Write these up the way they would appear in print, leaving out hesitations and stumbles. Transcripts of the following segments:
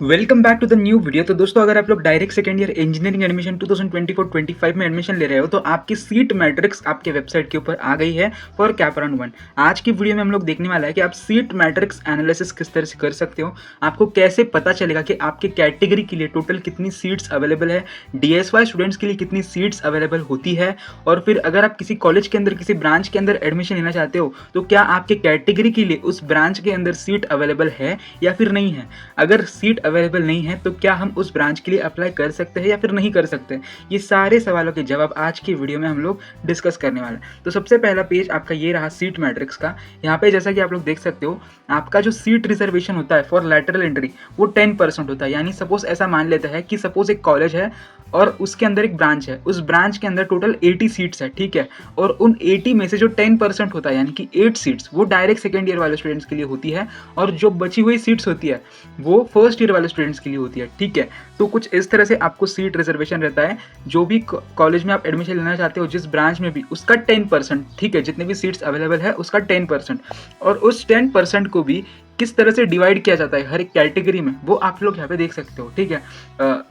Welcome back to the new video. तो दोस्तों, अगर आप लोग direct second year engineering admission 2024-25 में एडमिशन ले रहे हो तो आपकी सीट मैट्रिक्स आपके वेबसाइट के ऊपर आ गई है फॉर कैप राउंड 1। आज की वीडियो में हम लोग देखने वाला है कि आप सीट मैट्रिक्स एनालिसिस किस तरह से कर सकते हो, आपको कैसे पता चलेगा कि आपके कैटेगरी के लिए टोटल कितनी सीट्स अवेलेबल है, डीएसवाई स्टूडेंट्स के लिए कितनी सीट्स अवेलेबल होती है, और फिर अगर आप किसी कॉलेज के अंदर किसी ब्रांच के अंदर एडमिशन लेना चाहते हो तो क्या आपके कैटेगरी के लिए उस ब्रांच के अंदर सीट अवेलेबल है या फिर नहीं है। अगर सीट अवेलेबल नहीं है तो क्या हम उस ब्रांच के लिए अप्लाई कर सकते हैं या फिर नहीं कर सकते। ये सारे सवालों के जवाब आज की वीडियो में हम लोग डिस्कस करने वाले हैं। तो सबसे पहला पेज आपका ये रहा सीट मैट्रिक्स का। यहाँ पे जैसा कि आप लोग देख सकते हो, आपका जो सीट रिजर्वेशन होता है फॉर लैटरल एंट्री वो 10% होता है। यानी सपोज ऐसा मान लेते हैं कि सपोज एक कॉलेज है और उसके अंदर एक ब्रांच है, उस ब्रांच के अंदर टोटल 80 सीट्स है, ठीक है, और उन 80 में से जो 10% होता है यानी कि 8 सीट्स वो डायरेक्ट सेकेंड ईयर वाले स्टूडेंट्स के लिए होती है, और जो बची हुई सीट्स होती है वो फर्स्ट ईयर वाले स्टूडेंट्स के लिए होती है, ठीक है। तो कुछ इस तरह से आपको सीट रिजर्वेशन रहता है। जो भी कॉलेज में आप एडमिशन लेना चाहते हो, जिस ब्रांच में भी, उसका 10%, ठीक है, जितने भी सीट्स अवेलेबल है उसका 10%, और उस 10% को भी किस तरह से डिवाइड किया जाता है हर एक कैटेगरी में वो आप लोग यहाँ पे देख सकते हो, ठीक है।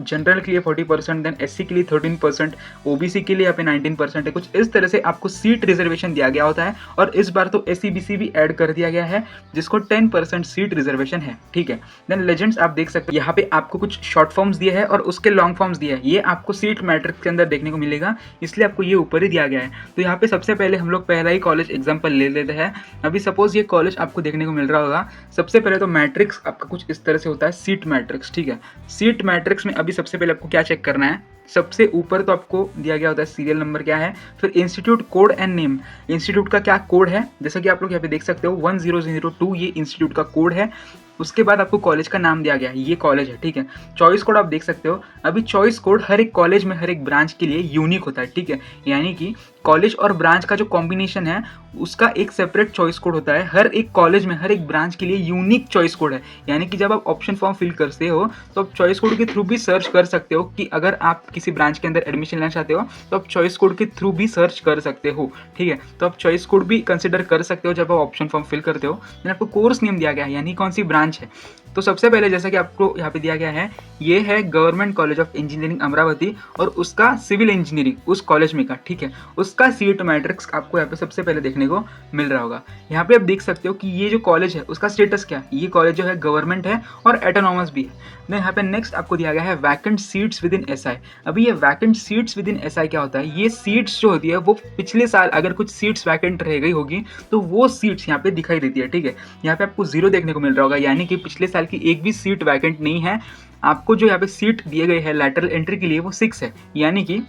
जनरल के लिए 40%, देन एससी के लिए 13%, ओबीसी के लिए यहाँ पे 19% है। कुछ इस तरह से आपको सीट रिजर्वेशन दिया गया होता है, और इस बार तो एससीबीसी भी ऐड कर दिया गया है जिसको 10% सीट रिजर्वेशन है, ठीक है। देन लेजेंड्स आप देख सकते हो, यहाँ पे आपको कुछ शॉर्ट फॉर्म्स दिए हैं और उसके लॉन्ग फॉर्म्स दिए हैं। ये आपको सीट मैट्रिक्स के अंदर देखने को मिलेगा, इसलिए आपको ये ऊपर ही दिया गया है। तो यहाँ पे सबसे पहले हम लोग पहला ही कॉलेज एग्जाम्पल ले लेते हैं। अभी सपोज ये कॉलेज आपको देखने को मिल रहा होगा। सबसे पहले तो मैट्रिक्स आपका कुछ इस तरह से होता है, सीट मैट्रिक्स, ठीक है। सीट मैट्रिक्स में अभी सबसे पहले आपको क्या चेक करना है, सबसे ऊपर तो आपको दिया गया होता है सीरियल नंबर क्या है, फिर institute code and name, institute का क्या कोड है, जैसा कि आप लोग यहाँ पे देख सकते हो 1002 ये इंस्टीट्यूट का कोड है। उसके बाद आपको कॉलेज का नाम दिया गया है, ये कॉलेज है, ठीक है। चॉइस कोड आप देख सकते हो। अभी चॉइस कोड हर एक कॉलेज में हर एक ब्रांच के लिए यूनिक होता है, ठीक है। यानी कि कॉलेज और ब्रांच का जो कॉम्बिनेशन है उसका एक सेपरेट चॉइस कोड होता है। हर एक कॉलेज में हर एक ब्रांच के लिए यूनिक चॉइस कोड है। यानी कि जब आप ऑप्शन फॉर्म फिल करते हो तो आप चॉइस कोड के थ्रू भी सर्च कर सकते हो कि अगर आप किसी ब्रांच के अंदर एडमिशन लेना चाहते हो तो आप चॉइस कोड के थ्रू भी सर्च कर सकते हो, ठीक है। तो आप चॉइस कोड भी कंसिडर कर सकते हो जब आप ऑप्शन फॉर्म फिल करते हो। देन आपको कोर्स नेम दिया गया है, यानी कौन सी ब्रांच है। तो सबसे पहले जैसा कि आपको यहाँ पे दिया गया है, ये है government college of engineering Amravati, और उसका सिविल इंजीनियरिंग उस कॉलेज में का, ठीक है, उसका सीट मैट्रिक्स आपको यहाँ पे सबसे पहले देखने को मिल रहा होगा। यहाँ पे आप देख सकते हो कि ये जो कॉलेज है उसका स्टेटस क्या है। ये कॉलेज जो है गवर्नमेंट है और एटोनॉमस भी है। देन यहाँ पे नेक्स्ट आपको दिया गया है vacant seats with in SI. अभी ये vacant seats with in SI क्या होता है, ये सीट्स जो होती है वो पिछले साल अगर कुछ सीट्स वैकेंट रह गई होगी तो वो सीट्स यहाँ पे दिखाई देती है, ठीक है। यहाँ पे आपको 0 देखने को मिल रहा होगा, यानी कि पिछले साल की एक भी सीट वैकेंट नहीं है। आपको जो यहाँ पे सीट दिए गए हैं लैटरल एंट्री के लिए वो 6 है। यानी कि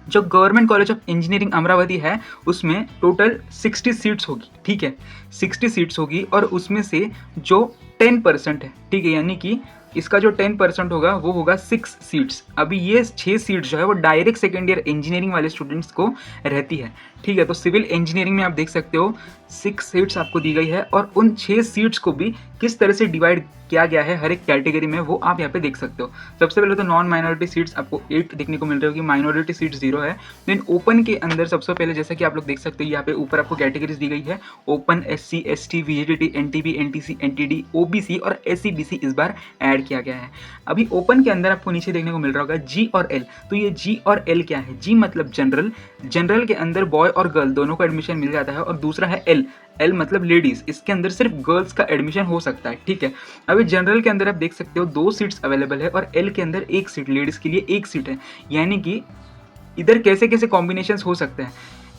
जो government college of engineering Amravati है उसमें टोटल 60 सीट्स होगी, ठीक है, 60 सीट्स होगी, और उसमें से जो 10% है, ठीक है, यानी कि इसका जो 10% होगा वो होगा 6 सीट्स। अभी ये 6 सीट्स जो है वो डायरेक्ट सेकेंड ईयर इंजीनियरिंग वाले स्टूडेंट्स को रहती है, ठीक है। तो सिविल इंजीनियरिंग में आप देख सकते हो 6 सीट्स आपको दी गई है, और उन 6 सीट्स को भी किस तरह से डिवाइड किया गया है हर एक कैटेगरी में वो आप यहाँ पे देख सकते हो। सबसे पहले तो नॉन माइनॉरिटी सीट्स आपको 8 देखने को मिल रही होगी, माइनॉरिटी सीट्स 0 है। देन ओपन के अंदर सबसे पहले जैसा कि आप लोग देख सकते हो यहाँ पे ऊपर आपको कैटेगरीज दी गई है, open, SC, ST, VJT, NTB, NTC, NTD, OBC और एससीबीसी इस बार ऐड किया गया है। अभी ओपन के अंदर आपको नीचे देखने को मिल रहा होगा जी और एल। तो ये जी और एल क्या है, जी मतलब जनरल, जनरल के अंदर बॉय और गर्ल दोनों को एडमिशन मिल जाता है, और दूसरा है एल, एल मतलब लेडीज, इसके अंदर सिर्फ गर्ल्स का एडमिशन हो सकता है, ठीक है। अभी जनरल के अंदर आप देख सकते हो 2 सीट्स अवेलेबल है, और एल के अंदर 1 सीट, लेडीज के लिए 1 सीट है। यानी कि इधर कैसे कैसे कॉम्बिनेशंस हो सकते हैं।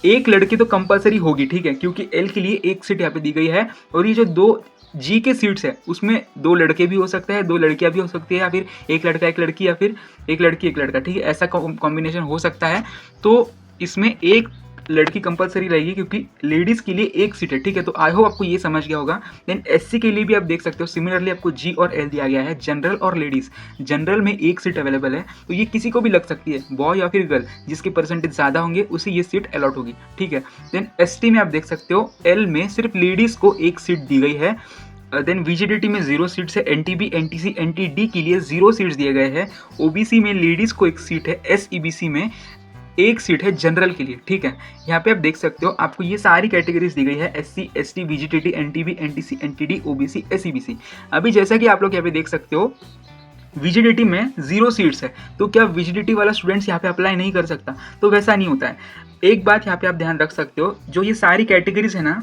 एक लड़की तो कंपलसरी होगी, ठीक है, क्योंकि एल के लिए 1 सीट यहाँ पे दी गई है, और ये जो 2 जी के सीट्स है उसमें 2 लड़के भी हो सकते हैं, 2 लड़कियां भी हो सकती है, या फिर 1 लड़का 1 लड़की, या फिर 1 लड़की 1 लड़का, ठीक है, ऐसा कॉम्बिनेशन हो सकता है। तो इसमें एक लड़की कंपलसरी रहेगी क्योंकि लेडीज के लिए 1 सीट है, ठीक है। तो आई होप आपको ये समझ गया होगा। देन एससी के लिए भी आप देख सकते हो सिमिलरली आपको जी और एल दिया गया है, जनरल और लेडीज। जनरल में 1 सीट अवेलेबल है, तो ये किसी को भी लग सकती है, बॉय या फिर गर्ल, जिसके परसेंटेज ज़्यादा होंगे उसे ये सीट अलॉट होगी, ठीक है। देन एसटी में आप देख सकते हो एल में सिर्फ लेडीज को 1 सीट दी गई है। देन वीजीडीटी में 0 सीट्स है, एनटीबी, एनटीसी, एनटीडी के लिए 0 सीट्स दिए गए हैं, ओबीसी में लेडीज को 1 सीट है, एसईबीसी में 1 सीट है जनरल के लिए, ठीक है। यहाँ पे आप देख सकते हो आपको ये सारी कैटेगरीज दी गई है, SC, ST, VJTT, NTB, NTC, NTD, OBC, SEBC. अभी जैसा कि आप लोग यहाँ पे देख सकते हो वीजीडीटी में 0 सीट्स है, तो क्या वीजीडीटी वाला स्टूडेंट्स यहाँ पे अप्लाई नहीं कर सकता? तो वैसा नहीं होता है। एक बात यहाँ पे आप ध्यान रख सकते हो, जो ये सारी कैटेगरीज है ना,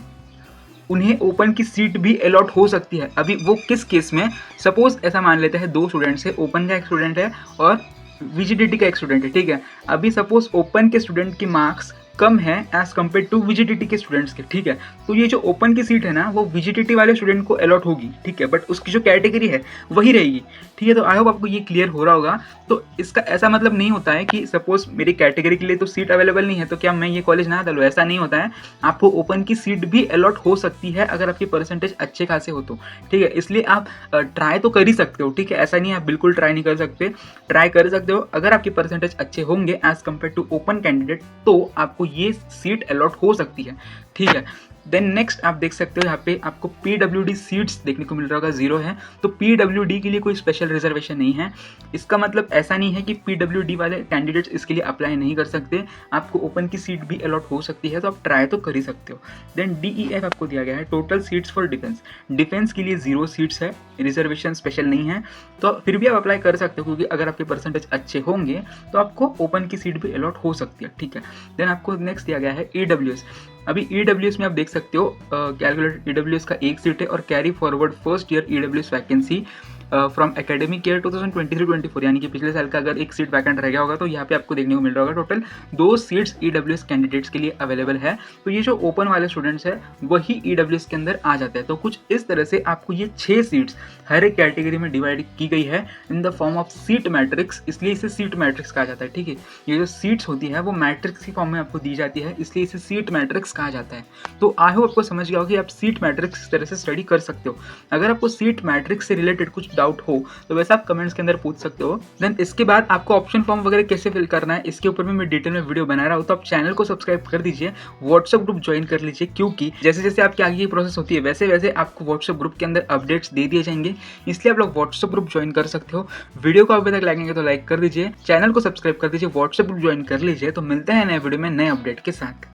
उन्हें ओपन की सीट भी अलॉट हो सकती है। अभी वो किस केस में, सपोज ऐसा मान लेते हैं 2 स्टूडेंट्स है, ओपन का एक स्टूडेंट है और वीजीडीटी का एक स्टूडेंट है, ठीक है। अभी सपोज ओपन के स्टूडेंट की मार्क्स कम है एज कम्पेयर टू वीजीडीटी के स्टूडेंट्स के, ठीक है। तो ये जो ओपन की सीट है ना, वो वीजीडीटी वाले स्टूडेंट को अलॉट होगी, ठीक है, बट उसकी जो कैटेगरी है वही रहेगी, ठीक है। तो आई होप आपको ये क्लियर हो रहा होगा। तो इसका ऐसा मतलब नहीं होता है कि सपोज मेरी कैटेगरी के लिए तो सीट अवेलेबल नहीं है तो क्या मैं ये कॉलेज ना डालूँ, ऐसा नहीं होता है। आपको ओपन की सीट भी अलॉट हो सकती है अगर आपके परसेंटेज अच्छे खासे हो तो, ठीक है। इसलिए आप ट्राई तो कर ही सकते हो, ठीक है। ऐसा नहीं है आप बिल्कुल ट्राई नहीं कर सकते, ट्राई कर सकते हो। अगर आपके परसेंटेज अच्छे होंगे as compared to open candidate, तो आपको ये सीट अलॉट हो सकती है, ठीक है। देन नेक्स्ट आप देख सकते हो यहाँ पे आपको पीडब्ल्यूडी सीट्स देखने को मिल रहा होगा, 0 है। तो पीडब्ल्यूडी के लिए कोई स्पेशल रिजर्वेशन नहीं है। इसका मतलब ऐसा नहीं है कि पीडब्ल्यूडी वाले कैंडिडेट्स इसके लिए अप्लाई नहीं कर सकते, आपको ओपन की सीट भी अलॉट हो सकती है, तो आप ट्राई तो कर ही सकते हो। देन डीईएफ आपको दिया गया है, total seats for defence. Defence के लिए 0 सीट्स है, रिजर्वेशन स्पेशल नहीं है, तो फिर भी आप अप्लाई कर सकते हो, क्योंकि अगर आपके परसेंटेज अच्छे होंगे तो आपको ओपन की सीट भी अलॉट हो सकती है, ठीक है। देन आपको नेक्स्ट दिया गया है ईडब्ल्यूएस। अभी ईडब्ल्यूएस में आप देख सकते हो कैलकुलेट ईडब्ल्यूएस का 1 सीट है और carry forward first year EWS vacancy from academic year 2023-24, यानी कि पिछले साल का अगर 1 सीट वैकेंट रह गया होगा तो यहाँ पे आपको देखने को मिल रहा होगा टोटल 2 सीट्स ईडब्ल्यूएस कैंडिडेट्स के लिए अवेलेबल है। तो ये जो ओपन वाले स्टूडेंट्स है वही ईडब्ल्यूएस के अंदर आ जाते हैं। तो कुछ इस तरह से आपको ये 6 सीट्स हर एक कैटेगरी में डिवाइड की गई है in the form of seat matrix, इसलिए इसे सीट मैट्रिक्स कहा जाता है, ठीक है। ये जो सीट्स होती है वो मैट्रिक्स की फॉर्म में आपको दी जाती है, इसलिए इसे सीट मैट्रिक्स कहा जाता है। तो आई होप आपको समझ गया हो कि आप सीट मैट्रिक्स इस तरह से स्टडी कर सकते हो। अगर आपको सीट मैट्रिक्स से रिलेटेड कुछ डाउट हो तो वैसे आप कमेंट्स के अंदर पूछ सकते हो। देन इसके बाद आपको ऑप्शन फॉर्म वगैरह कैसे फिल करना है इसके ऊपर भी मैं डिटेल में वीडियो बना रहा हूँ, तो आप चैनल को सब्सक्राइब कर दीजिए, व्हाट्सएप ग्रुप ज्वाइन कर लीजिए, क्योंकि जैसे जैसे आपकी आगे की प्रोसेस होती है वैसे वैसे आपको व्हाट्सएप ग्रुप के अंदर अपडेट्स दे दिए जाएंगे, इसलिए आप लोग व्हाट्सएप ग्रुप ज्वाइन कर सकते हो। वीडियो को अभी तक लगेंगे तो लाइक कर दीजिए, चैनल को सब्सक्राइब कर दीजिए, व्हाट्सएप ग्रुप ज्वाइन कर लीजिए। तो मिलते हैं नए वीडियो में नए अपडेट के साथ।